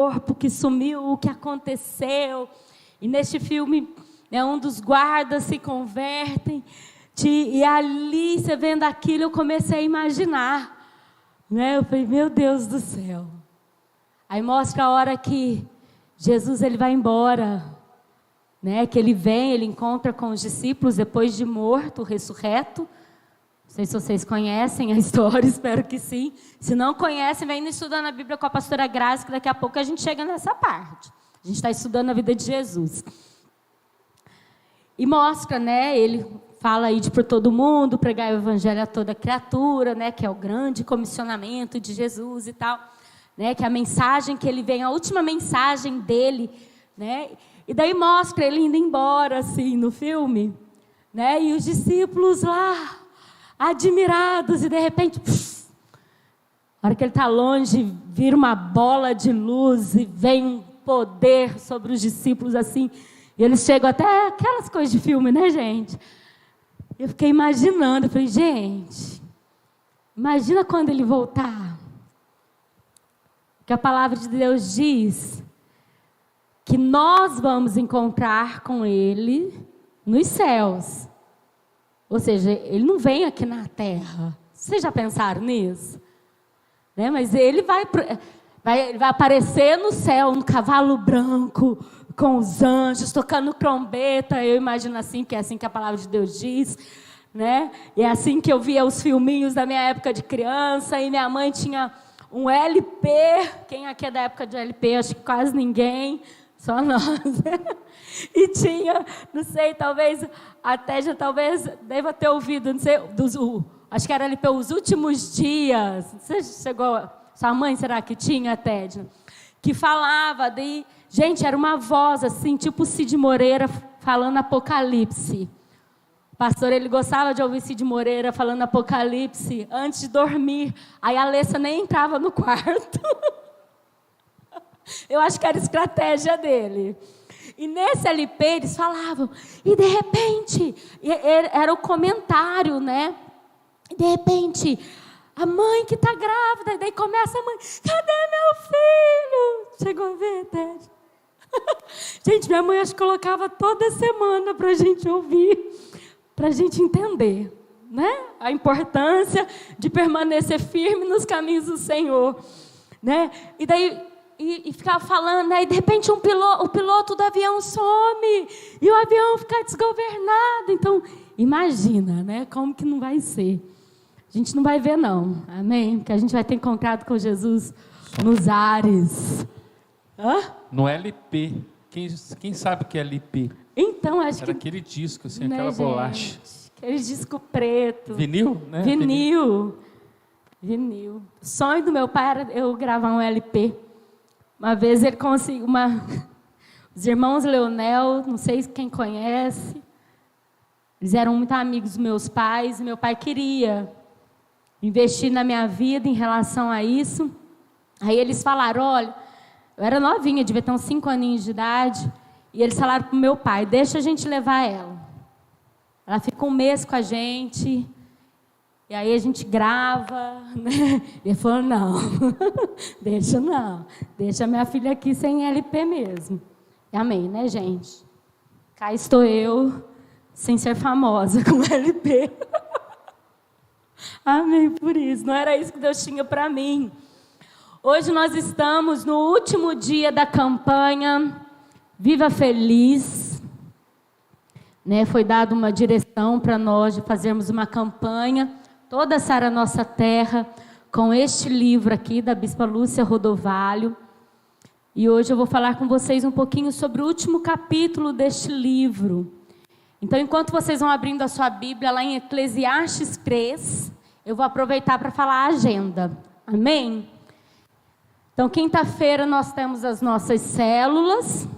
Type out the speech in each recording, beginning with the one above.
corpo que sumiu, o que aconteceu. E neste filme, um dos guardas se convertem. E ali, você vendo aquilo, eu comecei a imaginar. Eu falei, meu Deus do céu. Aí mostra a hora que Jesus ele vai embora. Que ele vem, ele encontra com os discípulos depois de morto, ressurreto. Não sei se vocês conhecem a história, espero que sim. Se não conhecem, vem estudando a Bíblia com a pastora Grazi, que daqui a pouco a gente chega nessa parte. A gente está estudando a vida de Jesus. E mostra, ele fala aí para todo mundo, pregar o evangelho a toda criatura, que é o grande comissionamento de Jesus e tal. Que a mensagem que ele vem, a última mensagem dele, E daí mostra ele indo embora, assim, no filme, E os discípulos lá, admirados, e de repente, na hora que ele está longe, vira uma bola de luz e vem um poder sobre os discípulos assim, e eles chegam até aquelas coisas de filme, gente? Eu fiquei imaginando, eu falei, gente, imagina quando ele voltar, que a palavra de Deus diz que nós vamos encontrar com ele nos céus. Ou seja, ele não vem aqui na terra. Vocês já pensaram nisso? Mas ele vai aparecer no céu, no cavalo branco, com os anjos, tocando trombeta. Eu imagino assim, que é assim que a palavra de Deus diz. E é assim que eu via os filminhos da minha época de criança. E minha mãe tinha um LP. Quem aqui é da época de LP? Acho que quase ninguém. Só nós. E tinha, não sei, talvez, até já talvez deva ter ouvido, não sei, acho que era ali pelos últimos dias. Você chegou, sua mãe será que tinha, Ted? Que falava, gente, era uma voz assim, tipo Cid Moreira falando Apocalipse. O pastor, ele gostava de ouvir Cid Moreira falando Apocalipse antes de dormir. Aí a Alessa nem entrava no quarto. Eu acho que era estratégia dele. E nesse LP eles falavam, e de repente, era o comentário, E de repente, a mãe que está grávida, e daí começa a mãe, cadê meu filho? Chegou a ver, Ted? Gente, minha mãe acho que colocava toda semana para a gente ouvir, para a gente entender, A importância de permanecer firme nos caminhos do Senhor, E daí... E ficava falando, e de repente o piloto do avião some, e o avião fica desgovernado. Então, imagina, como que não vai ser. A gente não vai ver, não, amém? Porque a gente vai ter encontrado com Jesus nos ares. No LP, quem sabe o que é LP? Então, acho Era aquele disco, assim, aquela bolacha. Aquele disco preto. Vinil, Vinil. O sonho do meu pai era eu gravar um LP. Uma vez ele conseguiu, os irmãos Leonel, não sei quem conhece, eles eram muito amigos dos meus pais, e meu pai queria investir na minha vida em relação a isso. Aí eles falaram, olha, eu era novinha, devia ter uns 5 aninhos de idade, e eles falaram para o meu pai, deixa a gente levar ela. Ela fica 1 mês com a gente, e aí a gente grava, Ele falou, não, deixa minha filha aqui sem LP mesmo. E amém, gente? Cá estou eu, sem ser famosa com LP. Amém por isso, não era isso que Deus tinha para mim. Hoje nós estamos no último dia da campanha Viva Feliz. Foi dada uma direção para nós de fazermos uma campanha, Toda Sara Nossa Terra, com este livro aqui da Bispa Lúcia Rodovalho. E hoje eu vou falar com vocês um pouquinho sobre o último capítulo deste livro. Então, enquanto vocês vão abrindo a sua Bíblia lá em Eclesiastes 3, eu vou aproveitar para falar a agenda. Amém? Então, quinta-feira nós temos as nossas células.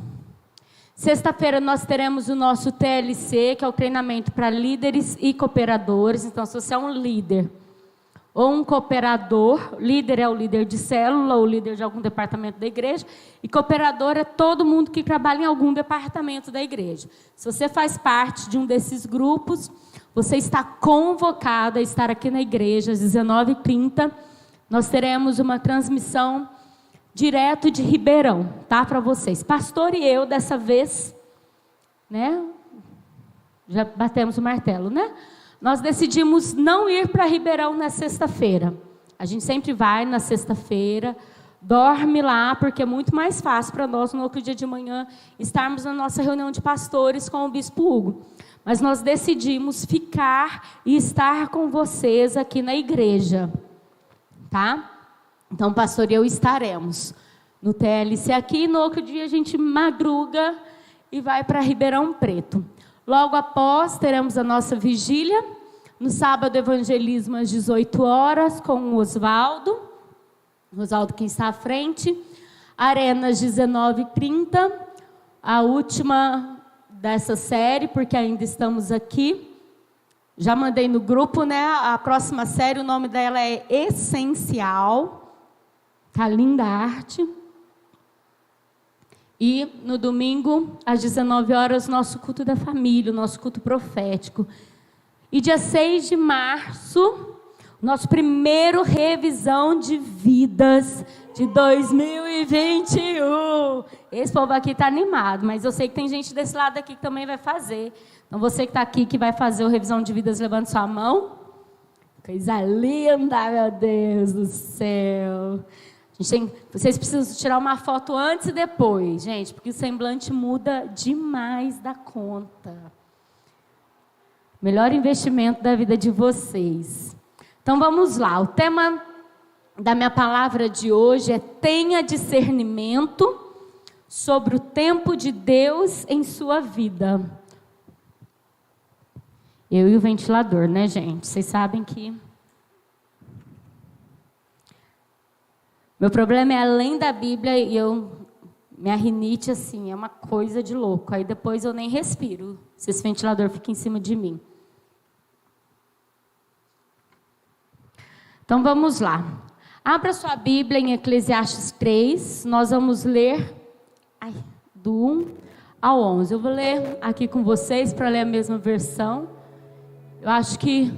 Sexta-feira nós teremos o nosso TLC, que é o treinamento para líderes e cooperadores. Então, se você é um líder ou um cooperador, líder é o líder de célula ou líder de algum departamento da igreja, e cooperador é todo mundo que trabalha em algum departamento da igreja. Se você faz parte de um desses grupos, você está convocado a estar aqui na igreja às 19h30. Nós teremos uma transmissão direto de Ribeirão, tá? Para vocês. Pastor e eu, dessa vez, né? Já batemos o martelo, né? Nós decidimos não ir para Ribeirão na sexta-feira. A gente sempre vai na sexta-feira, dorme lá, porque é muito mais fácil para nós, no outro dia de manhã, estarmos na nossa reunião de pastores com o Bispo Hugo. Mas nós decidimos ficar e estar com vocês aqui na igreja, tá? Então, o pastor e eu estaremos no TLC aqui, e no outro dia a gente madruga e vai para Ribeirão Preto. Logo após, teremos a nossa vigília, no sábado, evangelismo às 18 horas, com o Oswaldo quem está à frente, Arena às 19h30, a última dessa série, porque ainda estamos aqui. Já mandei no grupo, né? A próxima série, o nome dela é Essencial. Tá linda a arte. E no domingo, às 19 horas, nosso culto da família, o nosso culto profético. E dia 6 de março, nosso primeiro revisão de vidas de 2021. Esse povo aqui está animado, mas eu sei que tem gente desse lado aqui que também vai fazer. Então, você que está aqui, que vai fazer o revisão de vidas, levante sua mão. Coisa linda, meu Deus do céu. Vocês precisam tirar uma foto antes e depois, gente, porque o semblante muda demais da conta. Melhor investimento da vida de vocês. Então, vamos lá. O tema da minha palavra de hoje é: tenha discernimento sobre o tempo de Deus em sua vida. Eu e o ventilador, né, gente? Vocês sabem que meu problema é além da Bíblia e minha rinite, assim, é uma coisa de louco. Aí depois eu nem respiro, se esse ventilador fica em cima de mim. Então vamos lá. Abra sua Bíblia em Eclesiastes 3. Nós vamos ler do 1 ao 11. Eu vou ler aqui com vocês para ler a mesma versão. Eu acho que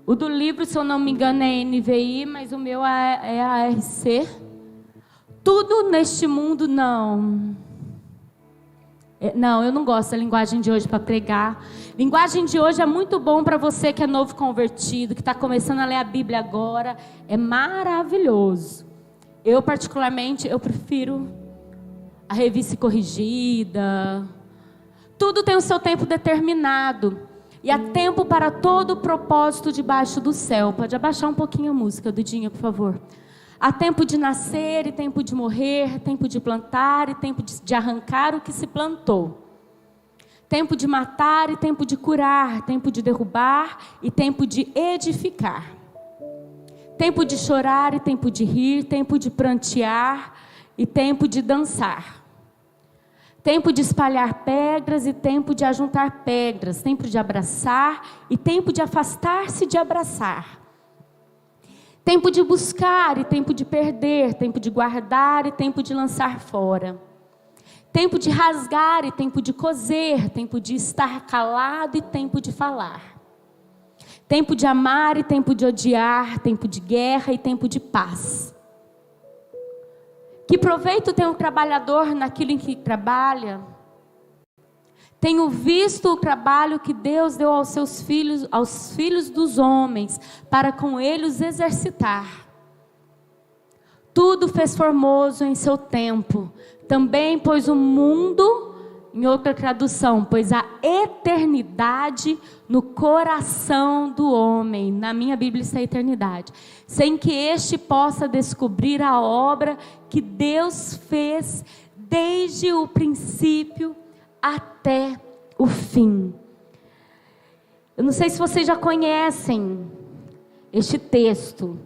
o do livro, se eu não me engano, é NVI, mas o meu é ARC. Tudo neste mundo não. Não, eu não gosto da linguagem de hoje para pregar. Linguagem de hoje é muito bom para você que é novo convertido, que está começando a ler a Bíblia agora. É maravilhoso. Eu, particularmente, eu prefiro a revista corrigida. Tudo tem o seu tempo determinado. E há tempo para todo o propósito debaixo do céu. Pode abaixar um pouquinho a música, Dudinha, por favor. Há tempo de nascer e tempo de morrer, tempo de plantar e tempo de arrancar o que se plantou. Tempo de matar e tempo de curar, tempo de derrubar e tempo de edificar. Tempo de chorar e tempo de rir, tempo de prantear e tempo de dançar. Tempo de espalhar pedras e tempo de ajuntar pedras, tempo de abraçar e tempo de afastar-se de abraçar. Tempo de buscar e tempo de perder, tempo de guardar e tempo de lançar fora. Tempo de rasgar e tempo de coser, tempo de estar calado e tempo de falar. Tempo de amar e tempo de odiar, tempo de guerra e tempo de paz. Que proveito tem o trabalhador naquilo em que trabalha? Tenho visto o trabalho que Deus deu aos filhos dos homens, para com eles exercitar. Tudo fez formoso em seu tempo. Também pôs o mundo, em outra tradução, pôs a eternidade no coração do homem. Na minha Bíblia está a eternidade. Sem que este possa descobrir a obra que Deus fez desde o princípio até o fim. Eu não sei se vocês já conhecem este texto.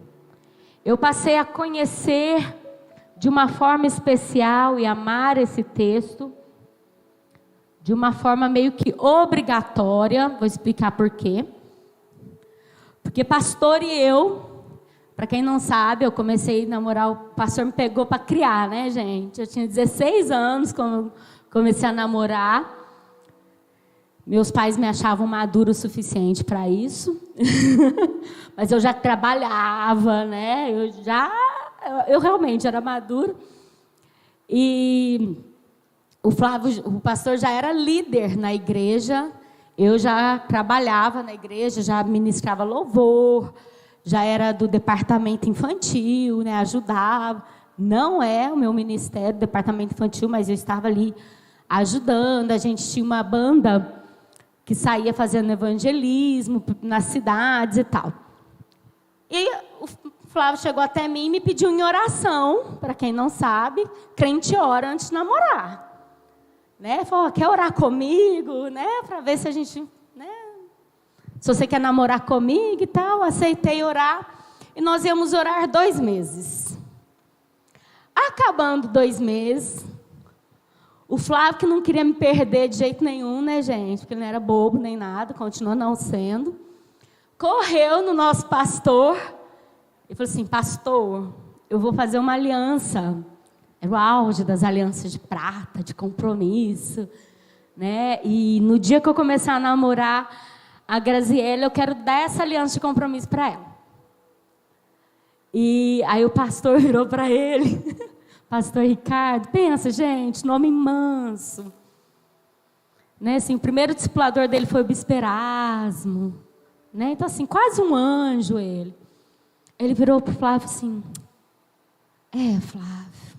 Eu passei a conhecer de uma forma especial e amar esse texto de uma forma meio que obrigatória. Vou explicar por quê. Porque pastor e eu, para quem não sabe, eu comecei a namorar, o pastor me pegou para criar, né, gente? Eu tinha 16 anos quando comecei a namorar. Meus pais me achavam maduro o suficiente para isso. Mas eu já trabalhava, né? Eu já Eu realmente era madura. E o Flávio, o pastor, já era líder na igreja. Eu já trabalhava na igreja, já ministrava louvor, já era do departamento infantil, né, ajudava. Não é o meu ministério, departamento infantil, mas eu estava ali ajudando. A gente tinha uma banda que saía fazendo evangelismo nas cidades e tal. E o Flávio chegou até mim e me pediu em oração. Para quem não sabe, crente ora antes de namorar. Né? Falou, quer orar comigo? Né? Para ver se a gente... Né? Se você quer namorar comigo e tal. Aceitei orar. E nós íamos orar 2 meses. Acabando 2 meses, o Flávio, que não queria me perder de jeito nenhum, né, gente? Porque ele não era bobo nem nada, continua não sendo. Correu no nosso pastor e falou assim, pastor, eu vou fazer uma aliança. Era o auge das alianças de prata, de compromisso, né? E no dia que eu começar a namorar a Graziella, eu quero dar essa aliança de compromisso para ela. E aí o pastor virou para ele, pastor Ricardo, pensa, gente, nome manso. Né? Assim, o primeiro discipulador dele foi o Bispo Erasmo. Né? Então, assim, quase um anjo ele. Ele virou para o Flávio assim, Flávio,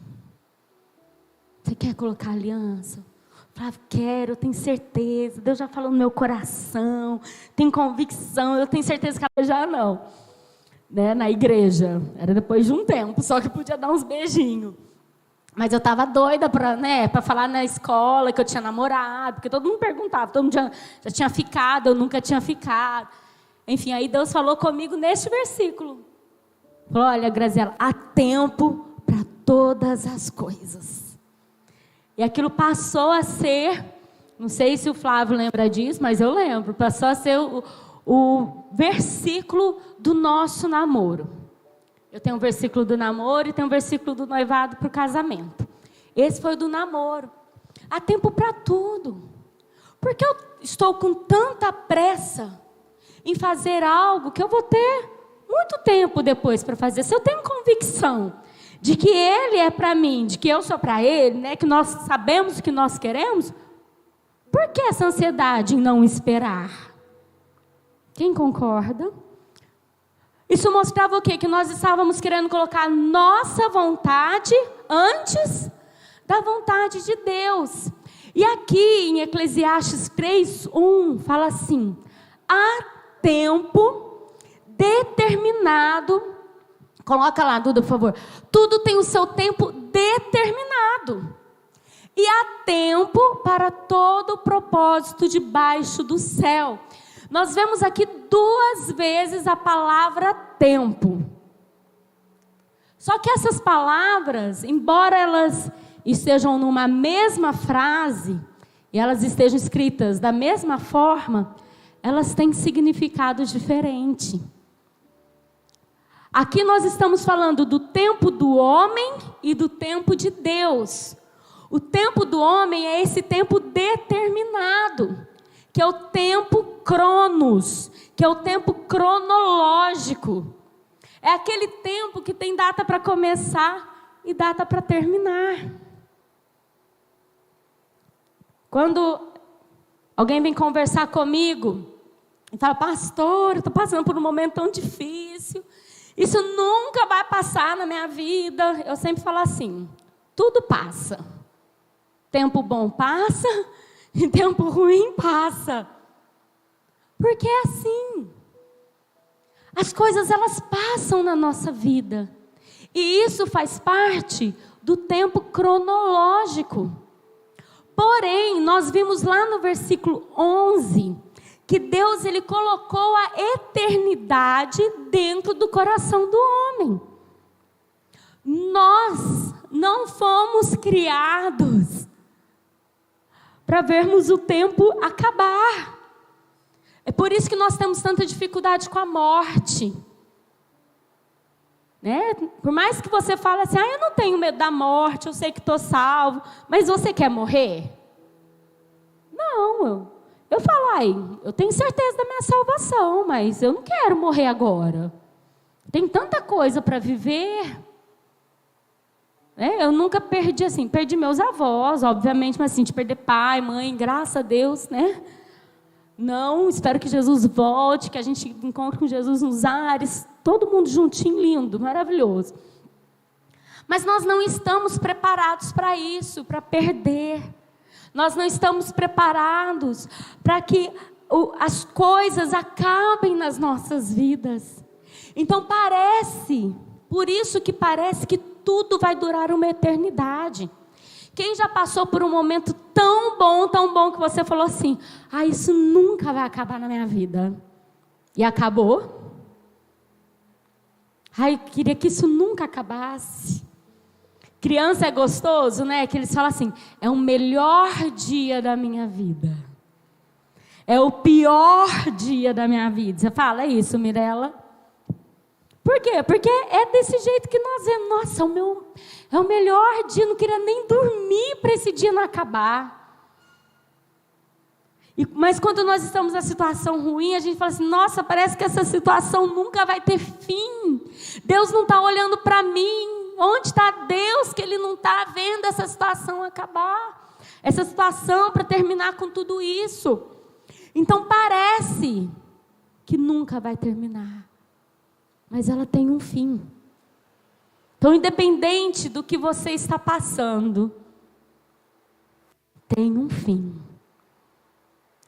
você quer colocar aliança? Flávio, quero, eu tenho certeza, Deus já falou no meu coração, tenho convicção, eu tenho certeza que ela já não. Né, na igreja, era depois de um tempo, só que podia dar uns beijinhos. Mas eu estava doida para falar na escola que eu tinha namorado, porque todo mundo perguntava, todo mundo já tinha ficado, eu nunca tinha ficado. Enfim, aí Deus falou comigo neste versículo. Falou, olha, Graziella, há tempo para todas as coisas. E aquilo passou a ser, não sei se o Flávio lembra disso, mas eu lembro, passou a ser o versículo do nosso namoro. Eu tenho um versículo do namoro e tenho um versículo do noivado para o casamento. Esse foi o do namoro. Há tempo para tudo. Por que eu estou com tanta pressa em fazer algo que eu vou ter muito tempo depois para fazer? Se eu tenho convicção de que Ele é para mim, de que eu sou para Ele, né, que nós sabemos o que nós queremos, por que essa ansiedade em não esperar? Quem concorda? Isso mostrava o quê? Que nós estávamos querendo colocar nossa vontade antes da vontade de Deus. E aqui em Eclesiastes 3:1 fala assim, há tempo determinado, coloca lá, Duda, por favor, tudo tem o seu tempo determinado. E há tempo para todo propósito debaixo do céu. Nós vemos aqui 2 vezes a palavra tempo. Só que essas palavras, embora elas estejam numa mesma frase, e elas estejam escritas da mesma forma, elas têm significado diferente. Aqui nós estamos falando do tempo do homem e do tempo de Deus. O tempo do homem é esse tempo determinado, que é o tempo cronos, que é o tempo cronológico. É aquele tempo que tem data para começar e data para terminar. Quando alguém vem conversar comigo e fala, pastor, eu estou passando por um momento tão difícil, isso nunca vai passar na minha vida. Eu sempre falo assim, tudo passa. Tempo bom passa e tempo ruim passa. Porque é assim. As coisas, elas passam na nossa vida. E isso faz parte do tempo cronológico. Porém, nós vimos lá no versículo 11, que Deus, Ele colocou a eternidade dentro do coração do homem. Nós não fomos criados para vermos o tempo acabar. É por isso que nós temos tanta dificuldade com a morte. Né? Por mais que você fale assim, eu não tenho medo da morte, eu sei que estou salvo, mas você quer morrer? Não, eu falo, eu tenho certeza da minha salvação, mas eu não quero morrer agora. Tem tanta coisa para viver. Eu nunca perdi assim, perdi meus avós, obviamente, mas assim, de perder pai, mãe, graças a Deus, né? Não, espero que Jesus volte, que a gente encontre com Jesus nos ares, todo mundo juntinho, lindo, maravilhoso. Mas nós não estamos preparados para isso, para perder. Nós não estamos preparados para que as coisas acabem nas nossas vidas. Então por isso que parece que tudo vai durar uma eternidade. Quem já passou por um momento tão bom que você falou assim, isso nunca vai acabar na minha vida. E acabou? Eu queria que isso nunca acabasse. Criança é gostoso, né? Que eles falam assim, é o melhor dia da minha vida. É o pior dia da minha vida. Você fala isso, Mirella? Por quê? Porque é desse jeito que nós vemos. Nossa, é o melhor dia, não queria nem dormir para esse dia não acabar. Mas quando nós estamos na situação ruim, a gente fala assim, nossa, parece que essa situação nunca vai ter fim. Deus não está olhando para mim. Onde está Deus que Ele não está vendo essa situação acabar? Essa situação para terminar com tudo isso. Então parece que nunca vai terminar. Mas ela tem um fim. Então, independente do que você está passando, tem um fim.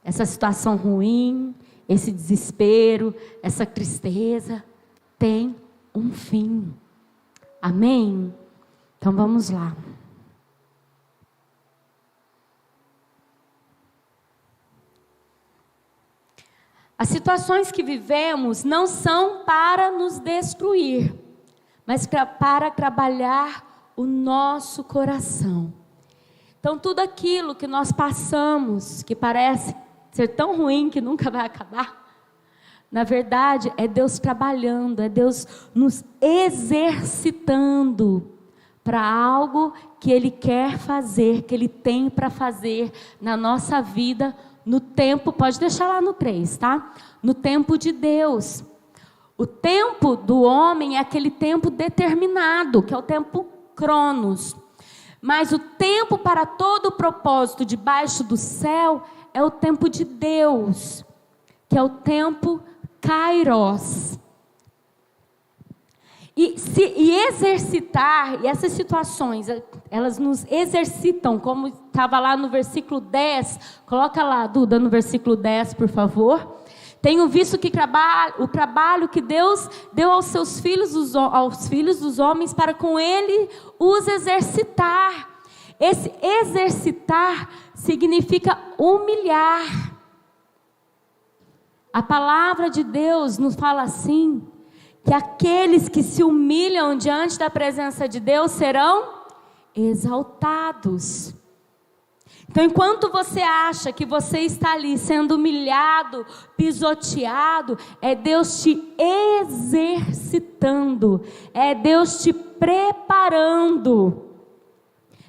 Essa situação ruim, esse desespero, essa tristeza, tem um fim. Amém? Então vamos lá. As situações que vivemos não são para nos destruir, mas para trabalhar o nosso coração. Então tudo aquilo que nós passamos, que parece ser tão ruim que nunca vai acabar, na verdade é Deus trabalhando, é Deus nos exercitando para algo que Ele quer fazer, que Ele tem para fazer na nossa vida, no tempo, pode deixar lá no 3, tá? No tempo de Deus. O tempo do homem é aquele tempo determinado, que é o tempo Cronos. Mas o tempo para todo o propósito debaixo do céu é o tempo de Deus, que é o tempo Kairos. E exercitar, e essas situações, elas nos exercitam, como estava lá no versículo 10, coloca lá, Duda, no versículo 10, por favor. Tenho visto que o trabalho que Deus deu aos seus filhos, aos filhos dos homens, para com Ele os exercitar. Esse exercitar significa humilhar. A palavra de Deus nos fala assim, que aqueles que se humilham diante da presença de Deus serão exaltados. Então, enquanto você acha que você está ali sendo humilhado, pisoteado, é Deus te exercitando, é Deus te preparando.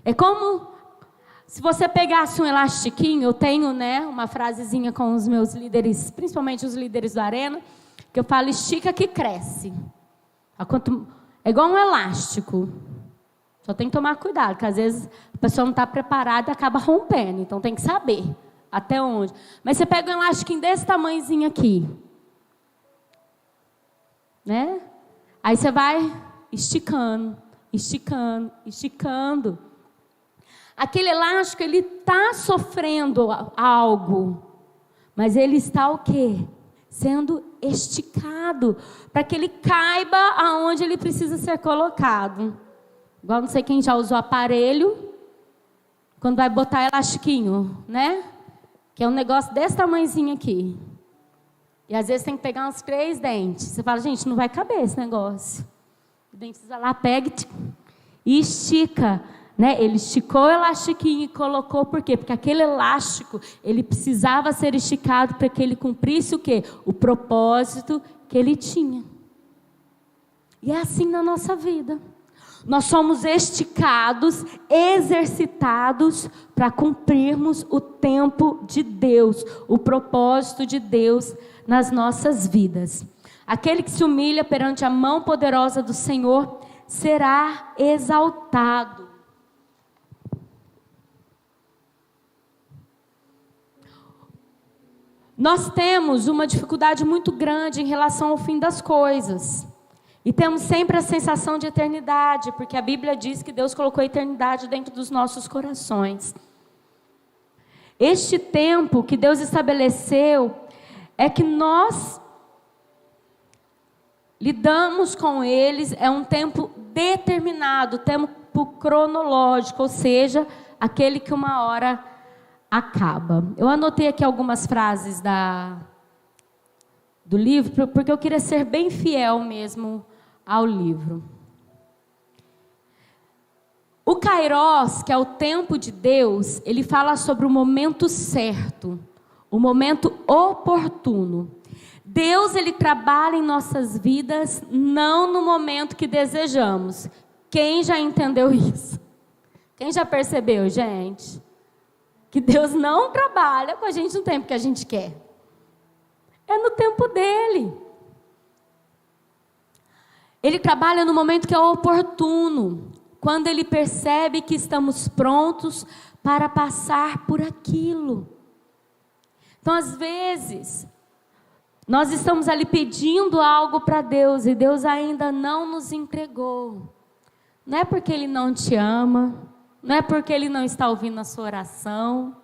É como se você pegasse um elastiquinho, eu tenho, uma frasezinha com os meus líderes, principalmente os líderes da Arena, que eu falo, estica que cresce. É igual um elástico. Só tem que tomar cuidado, porque às vezes a pessoa não está preparada e acaba rompendo. Então tem que saber até onde. Mas você pega um elastiquinho desse tamanhozinho aqui. Aí você vai esticando, esticando, esticando. Aquele elástico, ele está sofrendo algo. Mas ele está o quê? Sendo esticado, para que ele caiba aonde ele precisa ser colocado. Igual não sei quem já usou aparelho, quando vai botar elastiquinho, que é um negócio desse tamanhozinho aqui. E às vezes tem que pegar uns 3 dentes. Você fala, gente, não vai caber esse negócio. O dentista lá pega e estica. Ele esticou o elastiquinho e colocou, por quê? Porque aquele elástico, ele precisava ser esticado para que ele cumprisse o quê? O propósito que ele tinha. E é assim na nossa vida. Nós somos esticados, exercitados para cumprirmos o tempo de Deus, o propósito de Deus nas nossas vidas. Aquele que se humilha perante a mão poderosa do Senhor será exaltado. Nós temos uma dificuldade muito grande em relação ao fim das coisas. E temos sempre a sensação de eternidade, porque a Bíblia diz que Deus colocou a eternidade dentro dos nossos corações. Este tempo que Deus estabeleceu é que nós lidamos com eles, é um tempo determinado, tempo cronológico, ou seja, aquele que uma hora acaba. Eu anotei aqui algumas frases do livro, porque eu queria ser bem fiel mesmo ao livro. O Kairos, que é o tempo de Deus, ele fala sobre o momento certo, o momento oportuno. Deus, ele trabalha em nossas vidas não no momento que desejamos. Quem já entendeu isso? Quem já percebeu, gente? Que Deus não trabalha com a gente no tempo que a gente quer. É no tempo dele. Ele trabalha no momento que é oportuno, quando ele percebe que estamos prontos para passar por aquilo. Então, às vezes, nós estamos ali pedindo algo para Deus e Deus ainda não nos entregou. Não é porque Ele não te ama, não é porque Ele não está ouvindo a sua oração,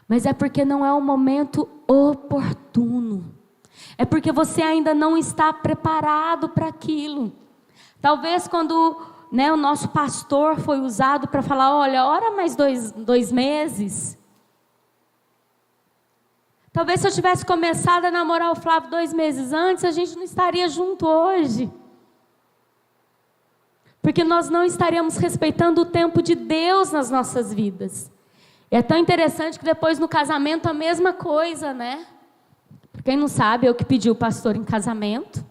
mas é porque não é o momento oportuno. É porque você ainda não está preparado para aquilo. Talvez quando o nosso pastor foi usado para falar, olha, ora mais dois meses. Talvez se eu tivesse começado a namorar o Flávio 2 meses antes, a gente não estaria junto hoje. Porque nós não estaríamos respeitando o tempo de Deus nas nossas vidas. E é tão interessante que depois no casamento a mesma coisa, né? Para quem não sabe, eu que pedi o pastor em casamento.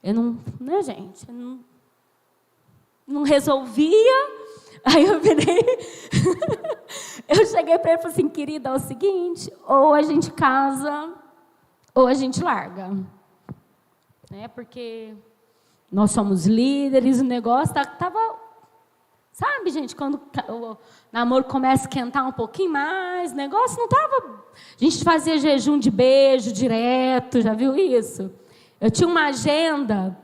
Eu não, né, gente? Eu não resolvia. Aí eu virei. Eu cheguei para ele e falei assim, querida, é o seguinte, ou a gente casa, ou a gente larga. Né? Porque nós somos líderes, o negócio estava... Sabe, gente, quando o namoro começa a esquentar um pouquinho mais, o negócio não estava... A gente fazia jejum de beijo direto, já viu isso? Eu tinha uma agenda,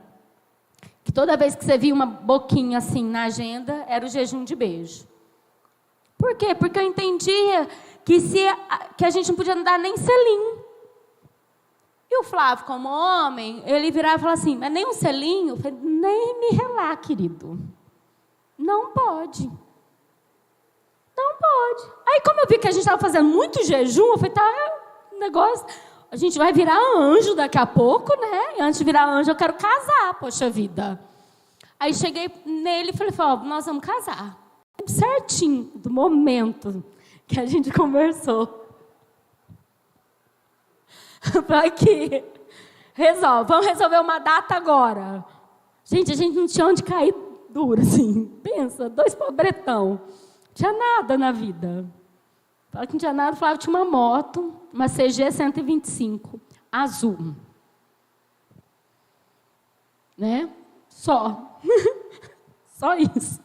que toda vez que você via uma boquinha assim na agenda, era o jejum de beijo. Por quê? Porque eu entendia que a gente não podia dar nem selinho. E o Flávio, como homem, ele virava e falava assim, mas nem um selinho? Eu falei, nem me relar, querido. Não pode. Não pode. Aí, como eu vi que a gente estava fazendo muito jejum, eu falei, tá, negócio... A gente vai virar anjo daqui a pouco, né? E antes de virar anjo, eu quero casar, poxa vida. Aí, cheguei nele e falei, ó, nós vamos casar. Certinho, do momento que a gente conversou. Para aqui. Vamos resolver uma data agora. Gente, a gente não tinha onde cair duro, assim. Pensa, 2 pobretão. Não tinha nada na vida. Fala que não tinha nada, falava que tinha uma moto, uma CG 125, azul. Né? Só. Só isso.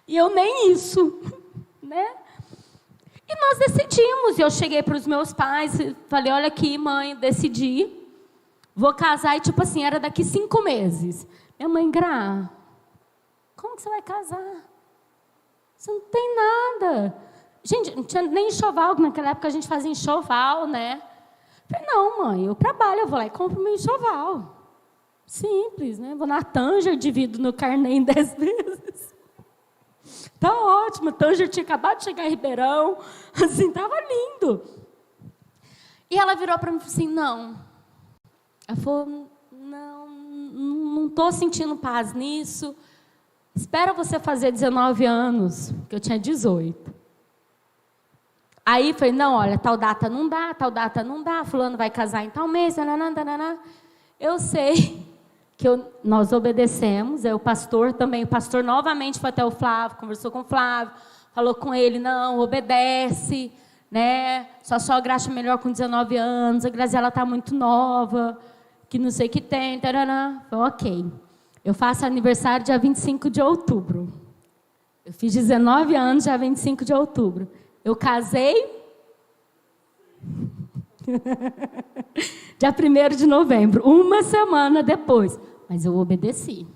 E eu nem isso. Né? E nós decidimos. Eu cheguei para os meus pais e falei, olha aqui, mãe, decidi. Vou casar. E tipo assim, era daqui 5 meses. Minha mãe, Gra, como que você vai casar? Você não tem nada. Gente, não tinha nem enxoval, naquela época a gente fazia enxoval, né? Falei, não, mãe, eu trabalho, eu vou lá e compro meu enxoval. Simples, né? Vou na Tanger, divido no carnê em 10 vezes. Tá ótimo, a Tanger tinha acabado de chegar em Ribeirão, assim, tava lindo. E ela virou para mim e falou assim, não. Ela falou, não estou sentindo paz nisso. Espera você fazer 19 anos, que eu tinha 18. Aí falei, não, olha, tal data não dá, fulano vai casar em tal mês, nananana. Eu sei que nós obedecemos, o pastor novamente foi até o Flávio, conversou com o Flávio, falou com ele, não, obedece, né? Sua sogra acha melhor com 19 anos, a Graziela está muito nova, que não sei o que tem, tarará. Falei, ok. Eu faço aniversário dia 25 de outubro. Eu fiz 19 anos dia 25 de outubro. Eu casei dia 1º de novembro, uma semana depois. Mas eu obedeci.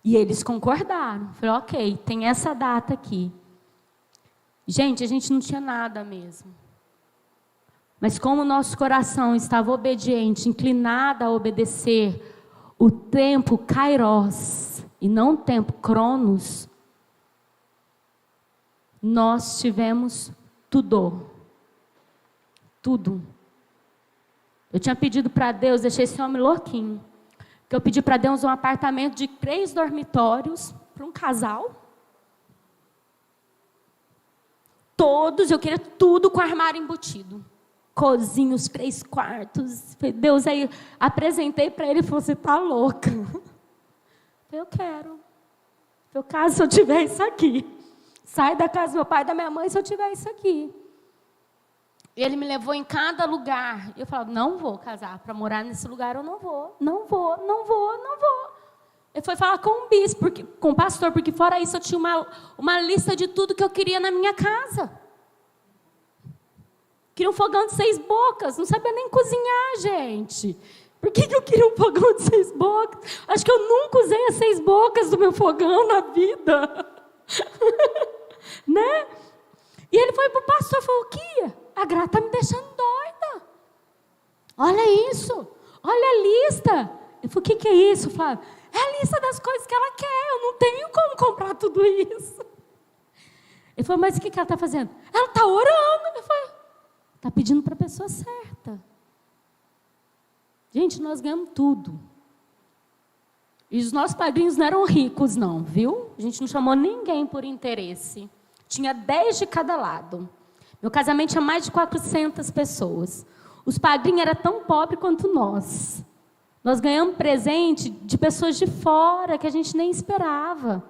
E eles concordaram. Falei, ok, tem essa data aqui. Gente, a gente não tinha nada mesmo. Mas como o nosso coração estava obediente, inclinado a obedecer o tempo kairos, e não o tempo cronos, nós tivemos tudo. Tudo. Eu tinha pedido para Deus, deixei esse homem louquinho, que eu pedi para Deus um apartamento de 3 dormitórios para um casal. Todos, eu queria tudo com armário embutido. Cozinha, os 3 quartos. Deus, aí apresentei para ele e falou, você está louca. Eu quero. Eu caso se eu tiver isso aqui. Sai da casa do meu pai e da minha mãe se eu tiver isso aqui. Ele me levou em cada lugar. Eu falava, não vou casar. Para morar nesse lugar eu não vou. Não vou. Ele foi falar com o bispo, com o pastor, porque fora isso eu tinha uma lista de tudo que eu queria na minha casa. Queria um fogão de 6 bocas. Não sabia nem cozinhar, gente. Por que eu queria um fogão de 6 bocas? Acho que eu nunca usei as 6 bocas do meu fogão na vida. Né? E ele foi para o pastor e falou, Kia, a Gra está me deixando doida. Olha isso. Olha a lista. Eu falei, o que é isso, Flávio? É a lista das coisas que ela quer. Eu não tenho como comprar tudo isso. Ele falou, mas o que ela está fazendo? Ela está orando. Eu falei, está pedindo para a pessoa certa. Gente, nós ganhamos tudo. E os nossos padrinhos não eram ricos, não, viu? A gente não chamou ninguém por interesse. Tinha 10 de cada lado. Meu casamento tinha mais de 400 pessoas. Os padrinhos eram tão pobres quanto nós. Nós ganhamos presente de pessoas de fora que a gente nem esperava.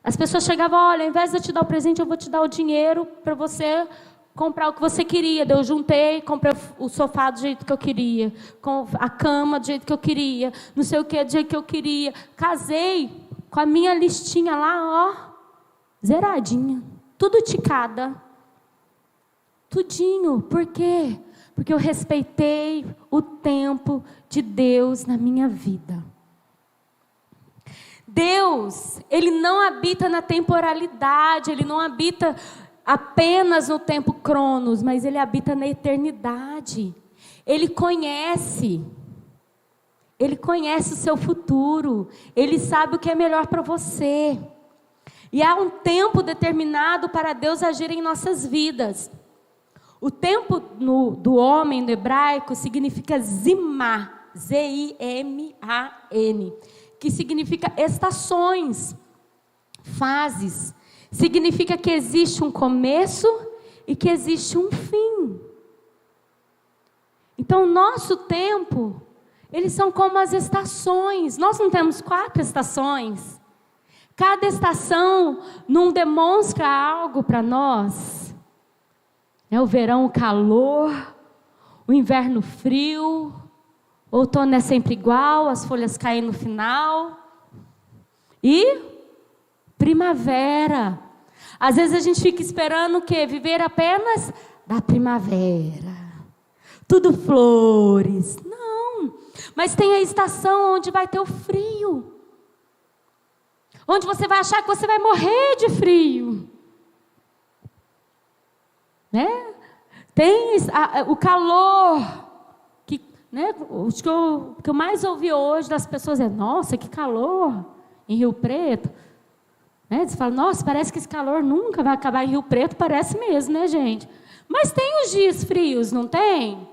As pessoas chegavam, olha, ao invés de eu te dar o presente, eu vou te dar o dinheiro para você comprar o que você queria. Eu juntei, comprei o sofá do jeito que eu queria, com a cama do jeito que eu queria, não sei o que do jeito que eu queria. Casei com a minha listinha lá, ó, zeradinha, tudo ticada. Tudinho. Por quê? Porque eu respeitei o tempo de Deus na minha vida. Deus, Ele não habita na temporalidade, Ele não habita apenas no tempo cronos, mas Ele habita na eternidade. Ele conhece o seu futuro, Ele sabe o que é melhor para você. E há um tempo determinado para Deus agir em nossas vidas. O tempo do homem no hebraico significa zimá, Z-I-M-A-N, que significa estações, fases. Significa que existe um começo e que existe um fim. Então, o nosso tempo, eles são como as estações. Nós não temos 4 estações. Cada estação não demonstra algo para nós. O verão, o calor, o inverno, frio, o outono é sempre igual, as folhas caem no final. E primavera. Às vezes a gente fica esperando o quê? Viver apenas da primavera. Tudo flores. Não. Mas tem a estação onde vai ter o frio. Onde você vai achar que você vai morrer de frio. Né? Tem o calor. Que, né? O que eu mais ouvi hoje das pessoas é, nossa, que calor em Rio Preto. Né? Você fala, nossa, parece que esse calor nunca vai acabar em Rio Preto. Parece mesmo, né, gente? Mas tem os dias frios, não tem?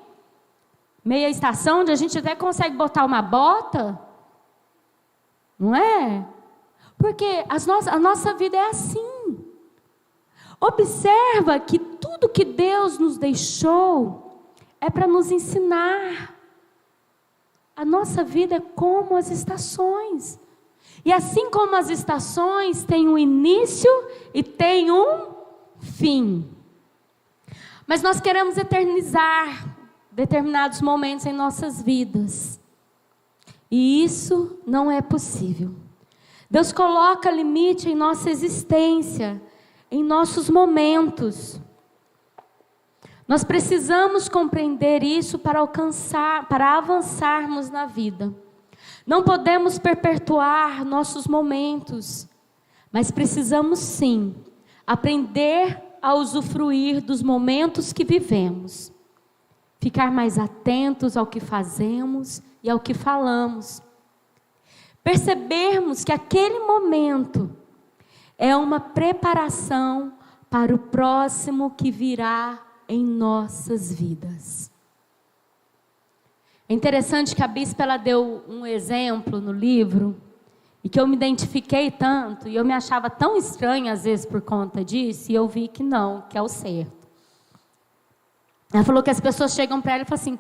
Meia estação, onde a gente até consegue botar uma bota. Não é? Porque a nossa vida é assim. Observa que tudo que Deus nos deixou é para nos ensinar. A nossa vida é como as estações. E assim como as estações têm um início e tem um fim. Mas nós queremos eternizar determinados momentos em nossas vidas. E isso não é possível. Deus coloca limite em nossa existência, em nossos momentos. Nós precisamos compreender isso para avançarmos na vida. Não podemos perpetuar nossos momentos, mas precisamos sim aprender a usufruir dos momentos que vivemos. Ficar mais atentos ao que fazemos e ao que falamos. Percebermos que aquele momento é uma preparação para o próximo que virá em nossas vidas. É interessante que a bispa ela deu um exemplo no livro e que eu me identifiquei tanto e eu me achava tão estranha às vezes por conta disso e eu vi que não, que é o certo. Ela falou que as pessoas chegam para ela e falam assim: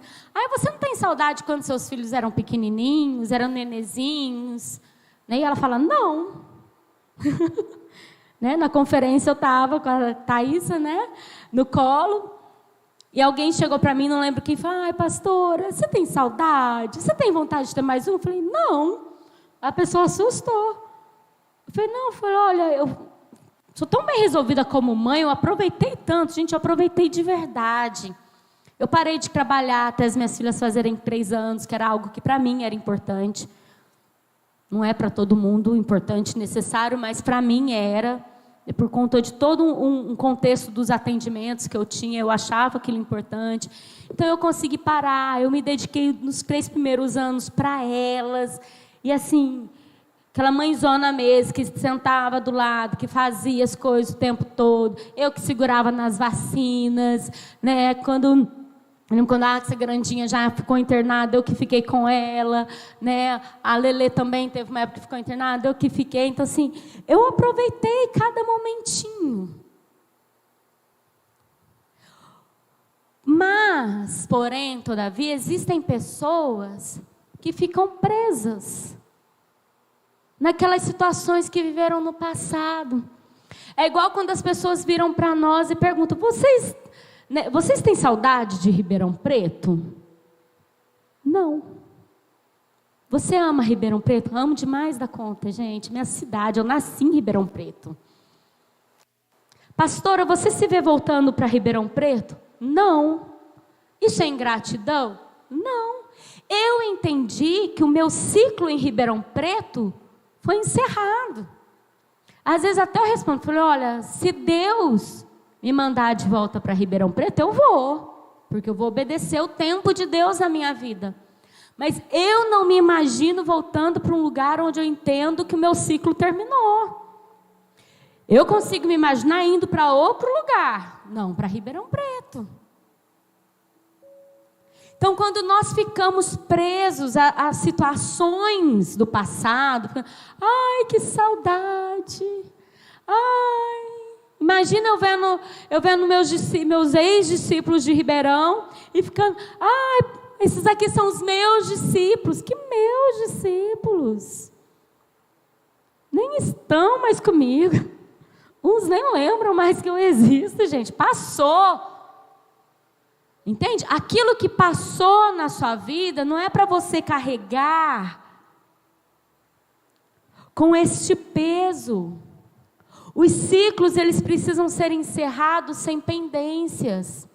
você não tem saudade quando seus filhos eram pequenininhos, eram nenezinhos? E ela fala: não. Na conferência eu estava com a Thaísa, no colo. E alguém chegou para mim, não lembro quem, falou: pastora, você tem saudade? Você tem vontade de ter mais um? Eu falei: não. A pessoa assustou. Eu falei: olha, eu sou tão bem resolvida como mãe, eu aproveitei tanto, gente, eu aproveitei de verdade. Eu parei de trabalhar até as minhas filhas fazerem 3 anos, que era algo que para mim era importante. Não é para todo mundo importante, necessário, mas para mim era. E por conta de todo um contexto dos atendimentos que eu tinha, eu achava aquilo importante. Então eu consegui parar, eu me dediquei nos 3 primeiros anos para elas. E assim, aquela mãezona mesmo, que sentava do lado, que fazia as coisas o tempo todo. Eu que segurava nas vacinas, Quando a Axia grandinha já ficou internada, eu que fiquei com ela, A Lelê também teve uma época que ficou internada, eu que fiquei. Então, assim, eu aproveitei cada momentinho. Mas, porém, todavia, existem pessoas que ficam presas naquelas situações que viveram no passado. É igual quando as pessoas viram para nós e perguntam: vocês têm saudade de Ribeirão Preto? Não. Você ama Ribeirão Preto? Eu amo demais da conta, gente. Minha cidade, eu nasci em Ribeirão Preto. Pastora, você se vê voltando para Ribeirão Preto? Não. Isso é ingratidão? Não. Eu entendi que o meu ciclo em Ribeirão Preto foi encerrado. Às vezes até eu respondo, olha, se Deus me mandar de volta para Ribeirão Preto, eu vou, porque eu vou obedecer o tempo de Deus na minha vida. Mas eu não me imagino voltando para um lugar onde eu entendo que o meu ciclo terminou. Eu consigo me imaginar indo para outro lugar, não para Ribeirão Preto. Então, quando nós ficamos presos a situações do passado, ai, que saudade, ai. Imagina eu vendo meus ex-discípulos de Ribeirão e ficando, esses aqui são os meus discípulos. Que meus discípulos? Nem estão mais comigo. Uns nem lembram mais que eu existo, gente. Passou. Entende? Aquilo que passou na sua vida não é para você carregar com este peso. Os ciclos, eles precisam ser encerrados sem pendências.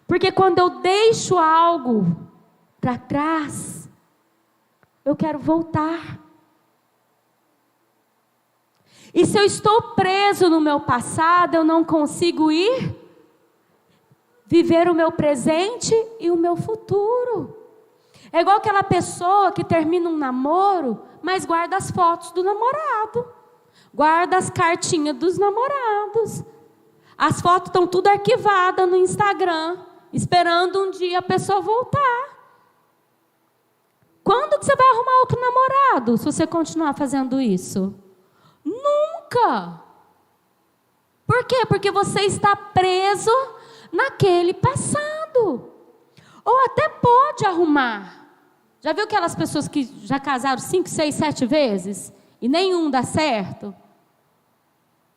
Porque quando eu deixo algo para trás, eu quero voltar. E se eu estou preso no meu passado, eu não consigo viver o meu presente e o meu futuro. É igual aquela pessoa que termina um namoro, mas guarda as fotos do namorado. Guarda as cartinhas dos namorados. As fotos estão tudo arquivadas no Instagram, esperando um dia a pessoa voltar. Quando que você vai arrumar outro namorado, se você continuar fazendo isso? Nunca. Por quê? Porque você está preso naquele passado. Ou até pode arrumar. Já viu aquelas pessoas que já casaram 5, 6, 7 vezes? E nenhum dá certo?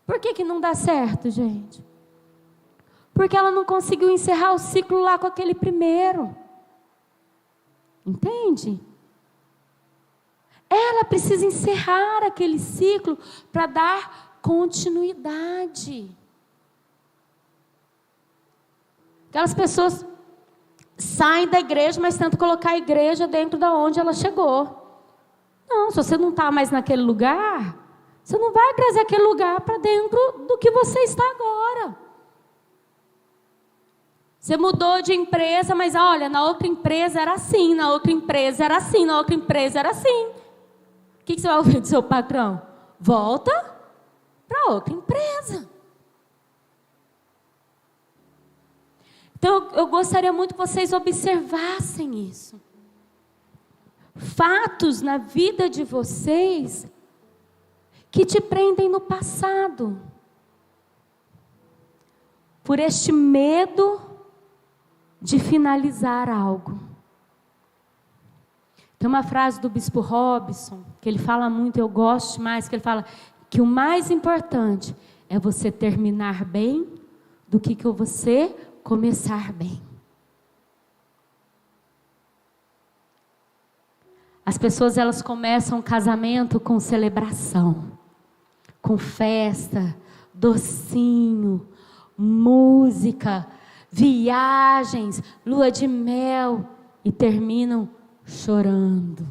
Por que não dá certo, gente? Porque ela não conseguiu encerrar o ciclo lá com aquele primeiro. Entende? Ela precisa encerrar aquele ciclo para dar continuidade. Aquelas pessoas saem da igreja, mas tentam colocar a igreja dentro de onde ela chegou. Não, se você não está mais naquele lugar, você não vai trazer aquele lugar para dentro do que você está agora. Você mudou de empresa, mas olha, na outra empresa era assim, na outra empresa era assim, na outra empresa era assim. O que você vai ouvir do seu patrão? Volta para outra empresa. Então, eu gostaria muito que vocês observassem isso. Fatos na vida de vocês que te prendem no passado. Por este medo de finalizar algo. Tem uma frase do Bispo Robson, que ele fala muito, eu gosto demais, que ele fala que o mais importante é você terminar bem do que você começar bem. As pessoas, elas começam o casamento com celebração, com festa, docinho, música, viagens, lua de mel, e terminam chorando.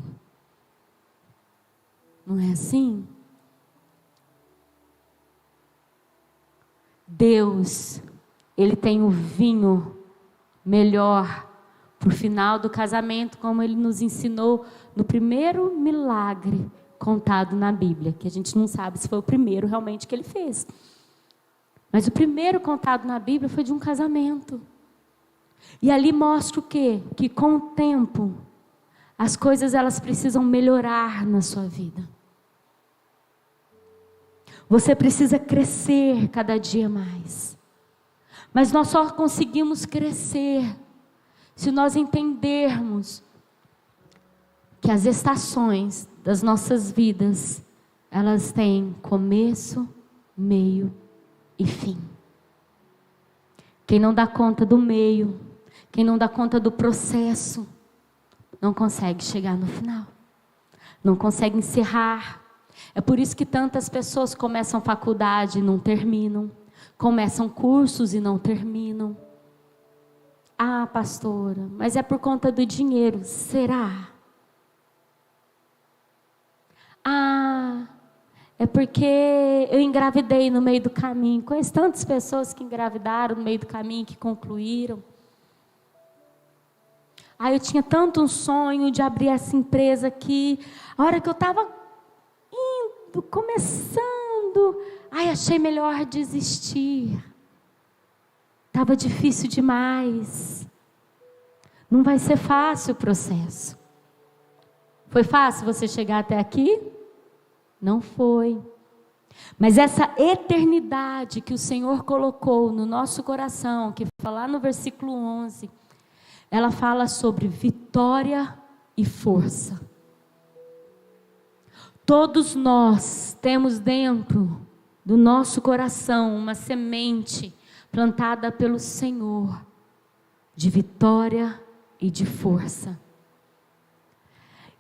Não é assim? Deus, Ele tem o vinho melhor para o final do casamento, como Ele nos ensinou no primeiro milagre contado na Bíblia, que a gente não sabe se foi o primeiro realmente que Ele fez. Mas o primeiro contado na Bíblia foi de um casamento. E ali mostra o quê? Que com o tempo, as coisas elas precisam melhorar na sua vida. Você precisa crescer cada dia mais. Mas nós só conseguimos crescer se nós entendermos que as estações das nossas vidas, elas têm começo, meio e fim. Quem não dá conta do meio, quem não dá conta do processo, não consegue chegar no final, não consegue encerrar. É por isso que tantas pessoas começam faculdade e não terminam, começam cursos e não terminam. Ah, pastora, mas é por conta do dinheiro. Será? Ah, é porque eu engravidei no meio do caminho. Conheço tantas pessoas que engravidaram no meio do caminho, que concluíram. Ah, eu tinha tanto um sonho de abrir essa empresa aqui. A hora que eu estava indo, começando, ai, achei melhor desistir. Estava difícil demais. Não vai ser fácil o processo. Foi fácil você chegar até aqui? Não foi. Mas essa eternidade que o Senhor colocou no nosso coração, que fala lá no versículo 11, ela fala sobre vitória e força. Todos nós temos dentro do nosso coração uma semente plantada pelo Senhor, de vitória e de força.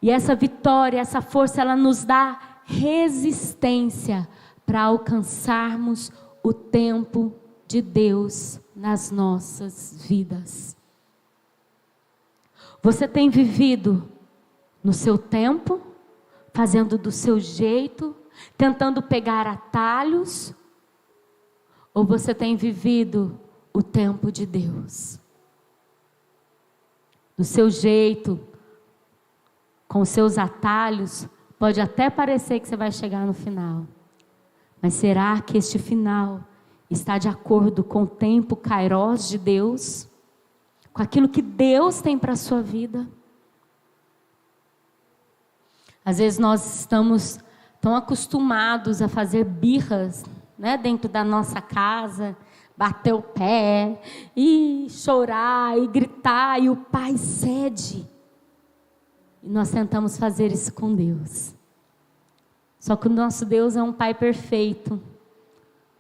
E essa vitória, essa força, ela nos dá resistência para alcançarmos o tempo de Deus nas nossas vidas. Você tem vivido no seu tempo, fazendo do seu jeito, tentando pegar atalhos, ou você tem vivido o tempo de Deus? Do seu jeito, com os seus atalhos, pode até parecer que você vai chegar no final. Mas será que este final está de acordo com o tempo kairos de Deus? Com aquilo que Deus tem para a sua vida? Às vezes nós estamos tão acostumados a fazer birras, né, dentro da nossa casa, bater o pé, e chorar, e gritar, e o pai cede. E nós tentamos fazer isso com Deus. Só que o nosso Deus é um pai perfeito,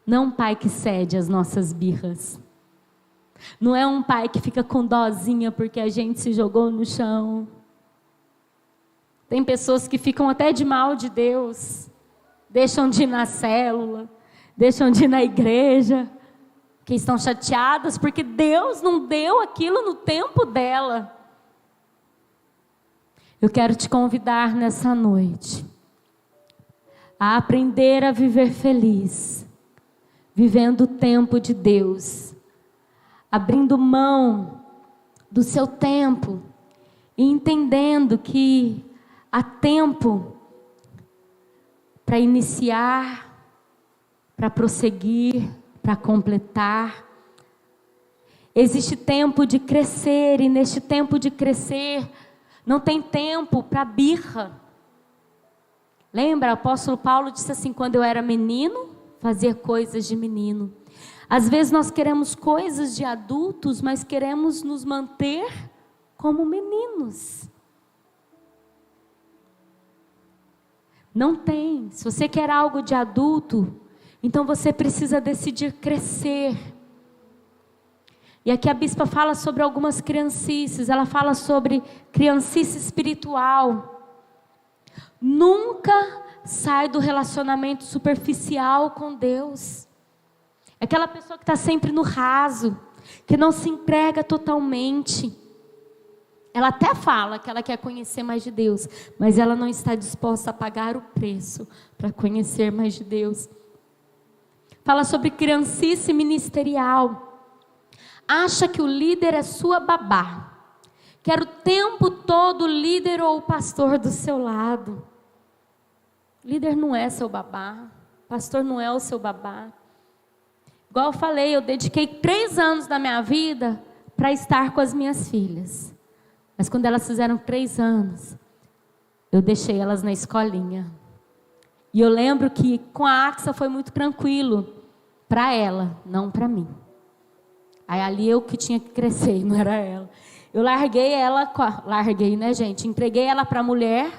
não um pai que cede às nossas birras. Não é um pai que fica com dozinha porque a gente se jogou no chão. Tem pessoas que ficam até de mal de Deus, deixam de ir na célula, deixam de ir na igreja, que estão chateadas porque Deus não deu aquilo no tempo dela. Eu quero te convidar nessa noite a aprender a viver feliz, vivendo o tempo de Deus, abrindo mão do seu tempo e entendendo que há tempo para iniciar, para prosseguir, para completar. Existe tempo de crescer, e neste tempo de crescer não tem tempo para birra. Lembra, o apóstolo Paulo disse assim: quando eu era menino, fazia coisas de menino. Às vezes nós queremos coisas de adultos, mas queremos nos manter como meninos. Não tem. Se você quer algo de adulto, então você precisa decidir crescer. E aqui a bispa fala sobre algumas criancices. Ela fala sobre criancice espiritual. Nunca sai do relacionamento superficial com Deus. É aquela pessoa que está sempre no raso, que não se entrega totalmente. Ela até fala que ela quer conhecer mais de Deus, mas ela não está disposta a pagar o preço para conhecer mais de Deus. Fala sobre criancice ministerial. Acha que o líder é sua babá. Quer o tempo todo o líder ou o pastor do seu lado. Líder não é seu babá. Pastor não é o seu babá. Igual eu falei, eu dediquei 3 anos da minha vida para estar com as minhas filhas. Mas quando elas fizeram 3 anos, eu deixei elas na escolinha. E eu lembro que com a Axa foi muito tranquilo. Para ela, não para mim. Aí ali eu que tinha que crescer, não era ela. Eu larguei ela, né, gente? Entreguei ela para a mulher,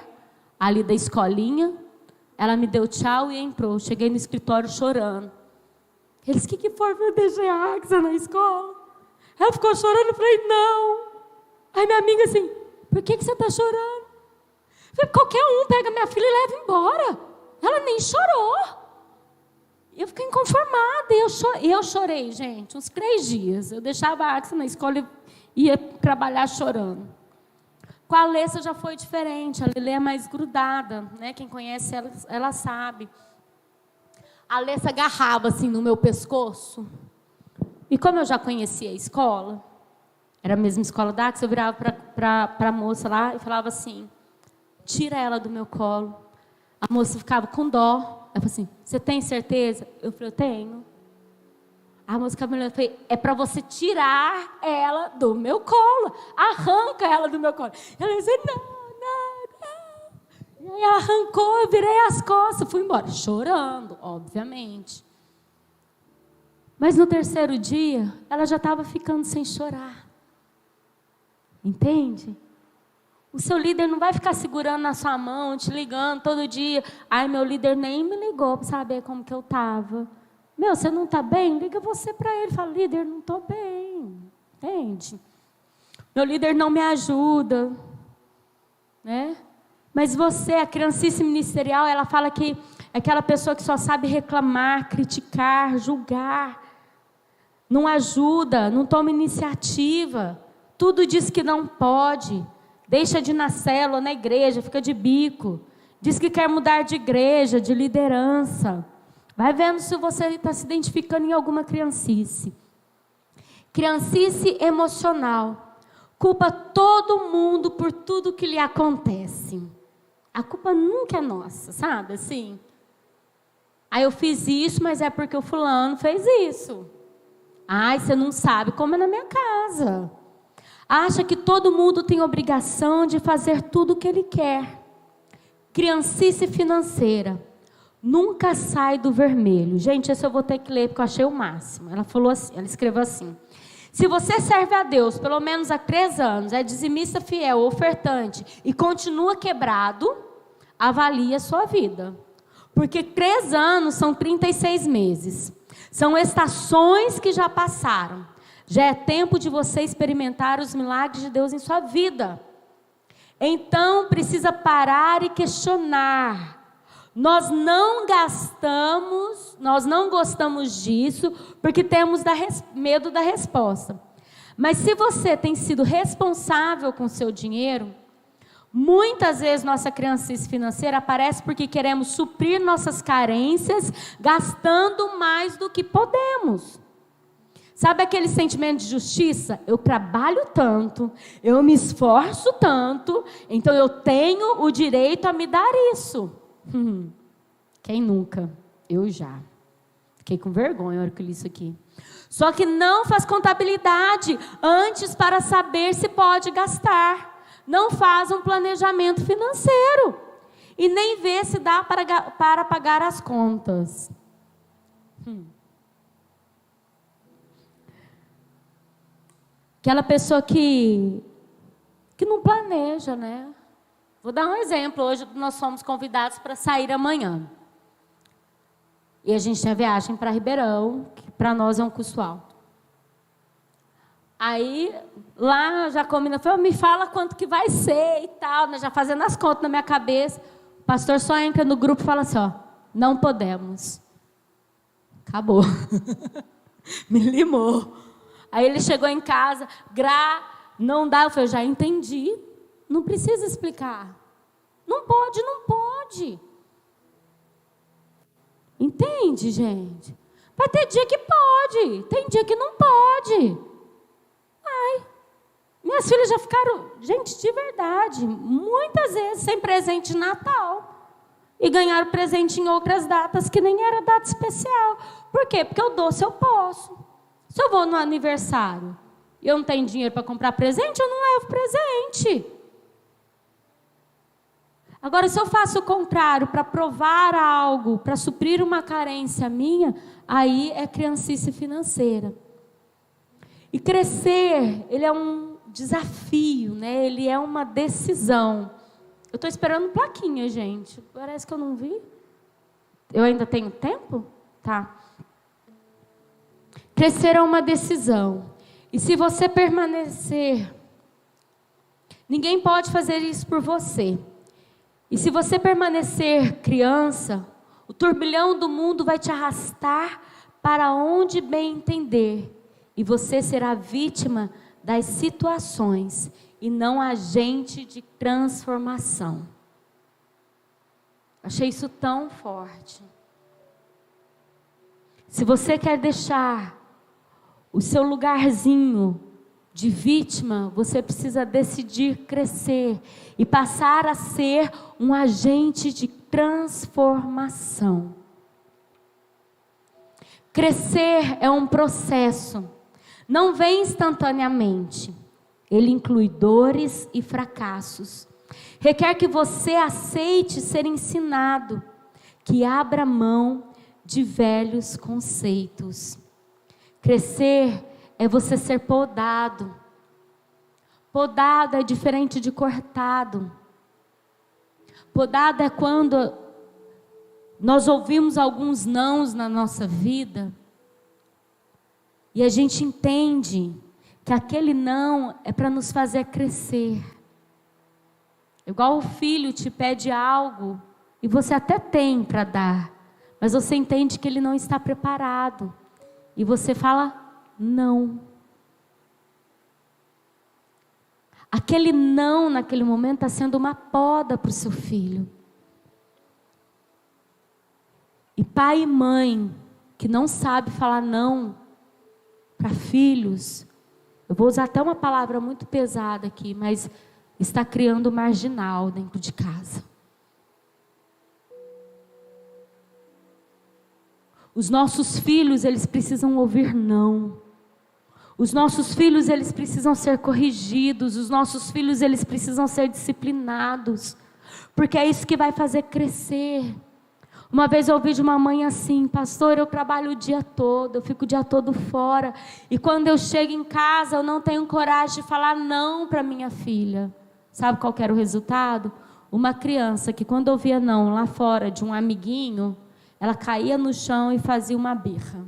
ali da escolinha. Ela me deu tchau e entrou. Cheguei no escritório chorando. Eles, o que foi? Eu deixei a Axa na escola. Ela ficou chorando, eu falei, não. Aí minha amiga assim, por que você está chorando? Eu falei, qualquer um pega minha filha e leva embora. Ela nem chorou. Eu fiquei inconformada, e eu chorei, gente, uns 3 dias. Eu deixava a Axa na escola e ia trabalhar chorando. Com a Alessa já foi diferente, a Lelê é mais grudada, né? Quem conhece ela sabe. A Alessa agarrava assim no meu pescoço. E como eu já conhecia a escola, era a mesma escola da Axa, eu virava para a moça lá e falava assim, tira ela do meu colo. A moça ficava com dó. Ela falou assim, você tem certeza? Eu falei, eu tenho. A moça ficava me olhando, eu falei, é para você tirar ela do meu colo. Arranca ela do meu colo. Ela disse, não. E aí ela arrancou, eu virei as costas, fui embora. Chorando, obviamente. Mas no 3º dia, ela já estava ficando sem chorar. Entende? O seu líder não vai ficar segurando na sua mão, te ligando todo dia. Ai, meu líder nem me ligou para saber como que eu estava. Meu, você não está bem? Liga você para ele. Fala, líder, não estou bem. Entende? Meu líder não me ajuda. Né? Mas você, a criancice ministerial, ela fala que é aquela pessoa que só sabe reclamar, criticar, julgar. Não ajuda, não toma iniciativa. Tudo diz que não pode. Deixa de ir na célula, na igreja, fica de bico. Diz que quer mudar de igreja, de liderança. Vai vendo se você está se identificando em alguma criancice. Criancice emocional. Culpa todo mundo por tudo que lhe acontece. A culpa nunca é nossa, sabe assim? Aí eu fiz isso, mas é porque o fulano fez isso. Ai, você não sabe como é na minha casa. Acha que todo mundo tem obrigação de fazer tudo o que ele quer. Criancice financeira. Nunca sai do vermelho. Gente, esse eu vou ter que ler porque eu achei o máximo. Ela falou assim, ela escreveu assim. Se você serve a Deus pelo menos há 3 anos, é dizimista fiel, ofertante e continua quebrado, avalie a sua vida. Porque 3 anos são 36 meses. São estações que já passaram. Já é tempo de você experimentar os milagres de Deus em sua vida. Então precisa parar e questionar. Nós não gostamos disso, porque temos medo da resposta. Mas se você tem sido responsável com o seu dinheiro, muitas vezes nossa criancice financeira aparece porque queremos suprir nossas carências, gastando mais do que podemos. Sabe aquele sentimento de justiça? Eu trabalho tanto, eu me esforço tanto, então eu tenho o direito a me dar isso. Quem nunca? Eu já. Fiquei com vergonha na hora que eu li isso aqui. Só que não faz contabilidade antes para saber se pode gastar. Não faz um planejamento financeiro. E nem vê se dá para pagar as contas. Aquela pessoa que não planeja, né? Vou dar um exemplo. Hoje nós fomos convidados para sair amanhã. E a gente tem a viagem para Ribeirão, que para nós é um custo alto. Aí, lá já combina, me fala quanto que vai ser e tal, né? Já fazendo as contas na minha cabeça. O pastor só entra no grupo e fala assim, ó, não podemos. Acabou. Me limou. Aí ele chegou em casa, não dá. Eu falei, já entendi. Não precisa explicar. Não pode, não pode. Entende, gente? Vai ter dia que pode, tem dia que não pode. Ai, minhas filhas já ficaram, gente, de verdade, muitas vezes sem presente de Natal. E ganharam presente em outras datas que nem era data especial. Por quê? Porque eu dou se eu posso. Se eu vou no aniversário e eu não tenho dinheiro para comprar presente, eu não levo presente. Agora, se eu faço o contrário, para provar algo, para suprir uma carência minha, aí é criancice financeira. E crescer, ele é um desafio, né? Ele é uma decisão. Eu estou esperando plaquinha, gente. Parece que eu não vi. Eu ainda tenho tempo? Tá. Crescer é uma decisão. E se você permanecer, ninguém pode fazer isso por você. E se você permanecer criança, o turbilhão do mundo vai te arrastar para onde bem entender. E você será vítima das situações e não agente de transformação. Achei isso tão forte. Se você quer deixar o seu lugarzinho de vítima, você precisa decidir crescer e passar a ser um agente de transformação. Crescer é um processo, não vem instantaneamente. Ele inclui dores e fracassos. Requer que você aceite ser ensinado, que abra mão de velhos conceitos. Crescer é você ser podado. Podado é diferente de cortado. Podado é quando nós ouvimos alguns nãos na nossa vida e a gente entende que aquele não é para nos fazer crescer. Igual o filho te pede algo e você até tem para dar, mas você entende que ele não está preparado e você fala não. Aquele não naquele momento está sendo uma poda para o seu filho. E pai e mãe que não sabe falar não para filhos, eu vou usar até uma palavra muito pesada aqui, mas está criando marginal dentro de casa. Os nossos filhos, eles precisam ouvir não. Os nossos filhos, eles precisam ser corrigidos. Os nossos filhos, eles precisam ser disciplinados. Porque é isso que vai fazer crescer. Uma vez eu ouvi de uma mãe assim: pastor, eu trabalho o dia todo, eu fico o dia todo fora. E quando eu chego em casa, eu não tenho coragem de falar não para minha filha. Sabe qual que era o resultado? Uma criança que quando ouvia não lá fora de um amiguinho, ela caía no chão e fazia uma birra.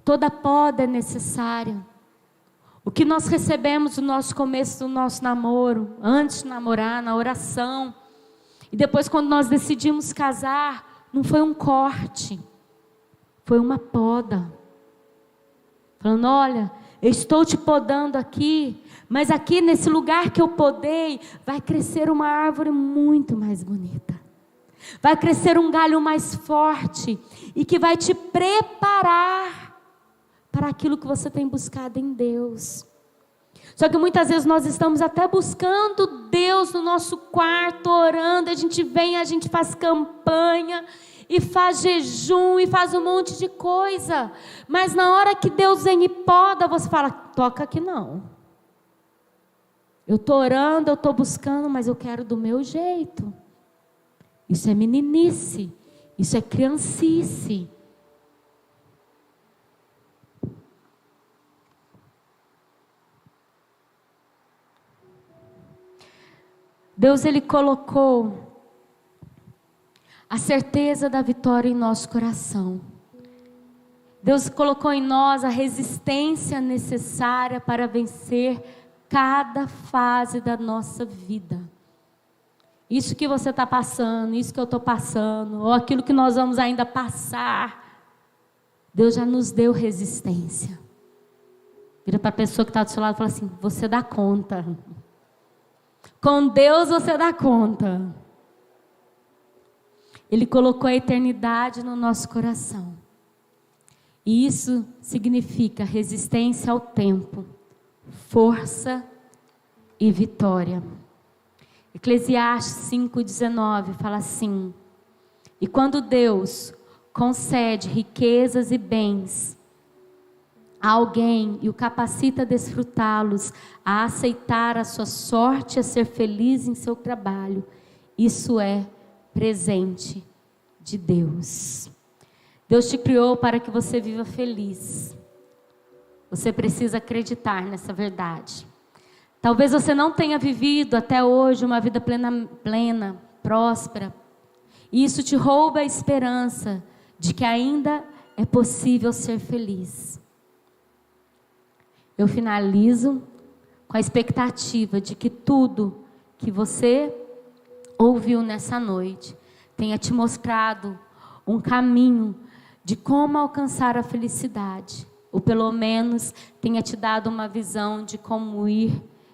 Toda poda é necessária. O que nós recebemos no nosso começo do nosso namoro, antes de namorar, na oração, e depois quando nós decidimos casar, não foi um corte, foi uma poda. Falando, olha, eu estou te podando aqui, mas aqui nesse lugar que eu podei, vai crescer uma árvore muito mais bonita. Vai crescer um galho mais forte e que vai te preparar para aquilo que você tem buscado em Deus. Só que muitas vezes nós estamos até buscando Deus no nosso quarto, orando, a gente vem, a gente faz campanha e faz jejum e faz um monte de coisa, mas na hora que Deus vem e poda, você fala, toca aqui não. Eu estou orando, eu estou buscando, mas eu quero do meu jeito. Isso é meninice, isso é criancice. Deus, Ele colocou a certeza da vitória em nosso coração. Deus colocou em nós a resistência necessária para vencer cada fase da nossa vida. Isso que você está passando, isso que eu estou passando, ou aquilo que nós vamos ainda passar, Deus já nos deu resistência. Vira para a pessoa que está do seu lado e fala assim, você dá conta. Com Deus você dá conta. Ele colocou a eternidade no nosso coração. E isso significa resistência ao tempo, força e vitória. Eclesiastes 5,19 fala assim, e quando Deus concede riquezas e bens a alguém e o capacita a desfrutá-los, a aceitar a sua sorte, a ser feliz em seu trabalho, isso é presente de Deus. Deus te criou para que você viva feliz. Você precisa acreditar nessa verdade. Talvez você não tenha vivido até hoje uma vida plena, próspera. E isso te rouba a esperança de que ainda é possível ser feliz. Eu finalizo com a expectativa de que tudo que você ouviu nessa noite tenha te mostrado um caminho de como alcançar a felicidade, ou pelo menos tenha te dado uma visão de como ir